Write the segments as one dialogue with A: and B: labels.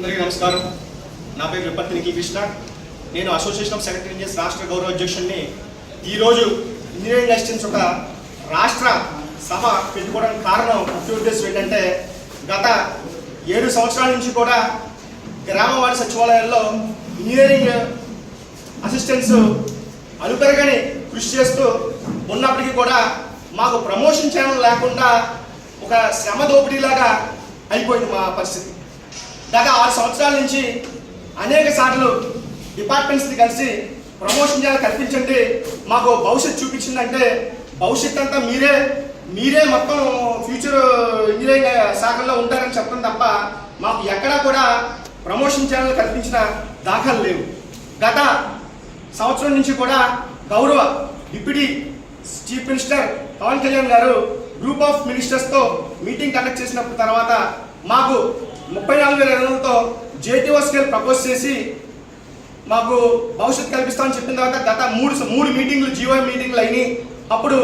A: అందరికీ నమస్కారం. నా పేరు విపత్తినికి కృష్ణ. నేను అసోసియేషన్ ఆఫ్ సెక్రటరీ ఇంజనీర్స్ రాష్ట్ర గౌరవ అధ్యక్షుడిని. ఈరోజు ఇంజనీరింగ్ అసిస్టెంట్స్ ఒక రాష్ట్ర సభ పెట్టుకోవడానికి కారణం ముఖ్య ఉద్దేశం ఏంటంటే, గత 7 సంవత్సరాల నుంచి కూడా గ్రామవారి సచివాలయాల్లో ఇంజనీరింగ్ అసిస్టెంట్స్ అలుపెరగని కృషి చేస్తూ ఉన్నప్పటికీ కూడా మాకు ప్రమోషన్ ఛానల్ లేకుండా ఒక శ్రమ దోపిడీలాగా అయిపోయింది మా పరిస్థితి. గత 6 సంవత్సరాల నుంచి అనేక సార్లు డిపార్ట్మెంట్స్ని కలిసి ప్రమోషన్ ఛానల్ కల్పించండి, మాకు భవిష్యత్తు చూపించిందంటే భవిష్యత్ అంతా మీరే మొత్తం ఫ్యూచర్ ఇంజనీరింగ్ శాఖల్లో ఉంటారని చెప్పడం తప్ప మాకు ఎక్కడా కూడా ప్రమోషన్ ఛానల్ కల్పించిన దాఖలు లేవు. గత సంవత్సరం నుంచి కూడా గౌరవ deputy chief minister Pawan Kalyan garu group of మినిస్టర్స్తో మీటింగ్ కండక్ట్ చేసిన తర్వాత మాకు 34,000 జేటీఓ స్కేల్ ప్రపోజ్ చేసి మాకు భవిష్యత్తు కల్పిస్తామని చెప్పిన తర్వాత గత మూడు మీటింగ్లు జీవో మీటింగ్లు అయినాయి. అప్పుడు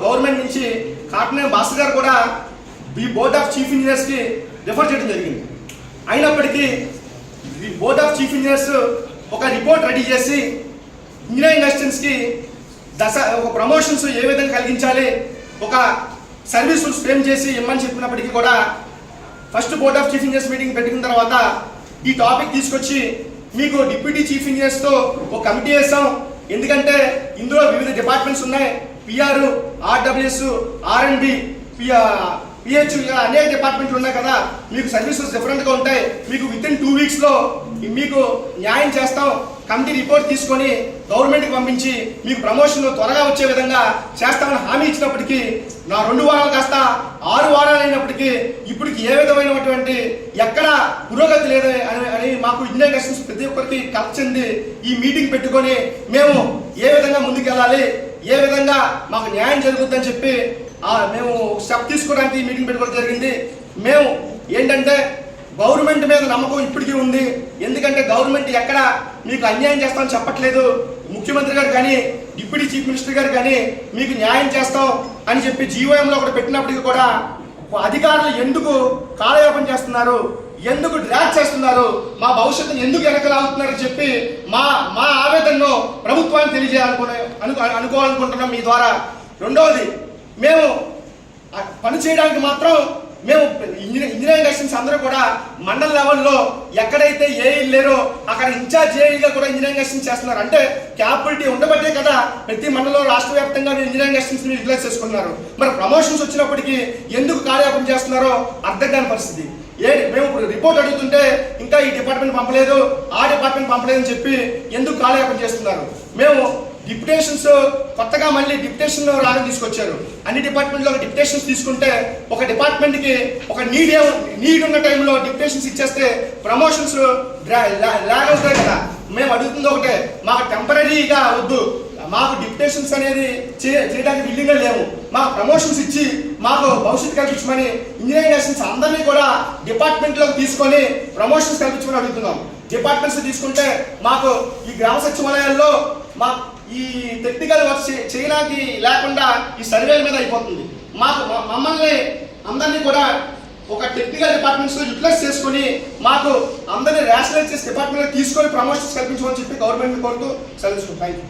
A: గవర్నమెంట్ నుంచి కాటనే భాస్కర్ గారు కూడా బోర్డ్ ఆఫ్ చీఫ్ ఇంజనీర్స్కి రిఫర్ చేయడం జరిగింది. అయినప్పటికీ బోర్డ్ ఆఫ్ చీఫ్ ఇంజనీర్స్ ఒక రిపోర్ట్ రెడీ చేసి ఇంజనీరింగ్ అసిస్టెంట్స్కి ఒక ప్రమోషన్స్ ఏ విధంగా కలిగించాలి, ఒక సర్వీస్ రూల్స్ ఫ్రేమ్ చేసి ఇమ్మని చెప్పినప్పటికీ కూడా first board of chief engineers meeting పెట్టిన తర్వాత ఈ టాపిక్ తీసుకొచ్చి మీకు డిప్యూటీ చీఫ్ ఇంజనీర్స్తో ఒక కమిటీ వేసాం. ఎందుకంటే ఇందులో వివిధ డిపార్ట్మెంట్స్ ఉన్నాయి, పిఆర్, ఆర్డబ్ల్యూఎస్, ఆర్ఎండ్బి, పిహెచ్, అనేక డిపార్ట్మెంట్లు ఉన్నాయి కదా, మీకు సర్వీసెస్ డిఫరెంట్గా ఉంటాయి, మీకు వితిన్ 2 వీక్స్లో మీకు న్యాయం చేస్తాం, కమిటీ రిపోర్ట్ తీసుకొని గవర్నమెంట్కి పంపించి మీకు ప్రమోషన్ త్వరగా వచ్చే విధంగా చేస్తామని హామీ ఇచ్చినప్పటికీ నా 2 వారాలు కాస్త 6 వారాలు అయినప్పటికీ ఇప్పటికి ఏ విధమైనటువంటి ఎక్కడ పురోగతి లేదు అని మాకు ఇండియన్ అసిస్టెంట్స్ ప్రతి ఒక్కరికి కలెక్ట్ చెంది ఈ మీటింగ్ పెట్టుకొని మేము ఏ విధంగా ముందుకెళ్ళాలి, ఏ విధంగా మాకు న్యాయం జరుగుతుందని చెప్పి మేము స్టెప్ తీసుకోవడానికి మీటింగ్ పెట్టుకోవడం జరిగింది. మేము ఏంటంటే గవర్నమెంట్ మీద నమ్మకం ఇప్పటికీ ఉంది. ఎందుకంటే గవర్నమెంట్ ఎక్కడ మీకు అన్యాయం చేస్తామని చెప్పట్లేదు. ముఖ్యమంత్రి గారు కానీ డిప్యూటీ చీఫ్ మినిస్టర్ గారు కానీ మీకు న్యాయం చేస్తాం అని చెప్పి జీవోఎంలో ఒకటి పెట్టినప్పటికీ కూడా అధికారులు ఎందుకు కాలయాపన చేస్తున్నారు, ఎందుకు డ్రాగ్ చేస్తున్నారు, మా భవిష్యత్తును ఎందుకు వెనకలాగుతున్నారని చెప్పి మా ఆవేదనను ప్రభుత్వాన్ని అనుకోవాలనుకుంటున్నాం మీ ద్వారా. రెండవది, మేము పని చేయడానికి మాత్రం మేము ఇంజనీరింగ్ అసిస్టెంట్స్ అందరూ కూడా మండల లెవెల్లో ఎక్కడైతే ఏఈలు లేరో అక్కడ ఇన్ఛార్జ్ ఏఈగా కూడా ఇంజనీరింగ్ అసిస్టెంట్స్ చేస్తున్నారు. అంటే క్యాపబిలిటీ ఉండబట్టే కదా ప్రతి మండలంలో రాష్ట్ర వ్యాప్తంగా ఇంజనీరింగ్ అసిస్టెంట్స్ని యూటిలైజ్ చేసుకున్నారు. మరి ప్రమోషన్స్ వచ్చినప్పటికీ ఎందుకు కార్యాపన చేస్తున్నారో అర్థం కాని పరిస్థితి. మేము ఇప్పుడు రిపోర్ట్ అడుగుతుంటే ఇంకా ఈ డిపార్ట్మెంట్ పంపలేదు, ఆ డిపార్ట్మెంట్ పంపలేదు అని చెప్పి ఎందుకు కార్యాపన చేస్తున్నారు. మేము డిప్యుటేషన్స్ కొత్తగా మళ్ళీ డిప్యుటేషన్ రాగా తీసుకొచ్చారు. అన్ని డిపార్ట్మెంట్లో డిప్యుటేషన్స్ తీసుకుంటే ఒక డిపార్ట్మెంట్కి ఒక నీడ్ ఉన్న టైంలో డిప్యుటేషన్స్ ఇచ్చేస్తే ప్రమోషన్స్ లాగ్ అవుతాయి కదా. మేము అడుగుతుంది ఒకటే, మాకు టెంపరీగా వద్దు, మాకు డిప్యుటేషన్స్ అనేది చేయడానికి విల్లింగ్గా లేవు, మాకు ప్రమోషన్స్ ఇచ్చి మాకు భవిష్యత్తు కల్పించమని ఇంజనీరింగ్ అసిస్టెంట్స్ అందరినీ కూడా డిపార్ట్మెంట్లోకి తీసుకొని ప్రమోషన్స్ కల్పించమని అడుగుతున్నాం. డిపార్ట్మెంట్స్ తీసుకుంటే మాకు ఈ గ్రామ సచివాలయాల్లో మా ఈ టెక్నికల్ వర్క్ చేయడానికి లేకుండా ఈ సర్వేల మీద అయిపోతుంది. మమ్మల్ని అందరినీ కూడా ఒక టెక్నికల్ డిపార్ట్మెంట్స్లో యూటిలైజ్ చేసుకొని మాకు అందరినీ రేషనలైజ్ చేసి డిపార్ట్మెంట్లో తీసుకొని ప్రమోషన్స్ కల్పించమని చెప్పి గవర్నమెంట్ కోరుతూ సెలవు. Thank you.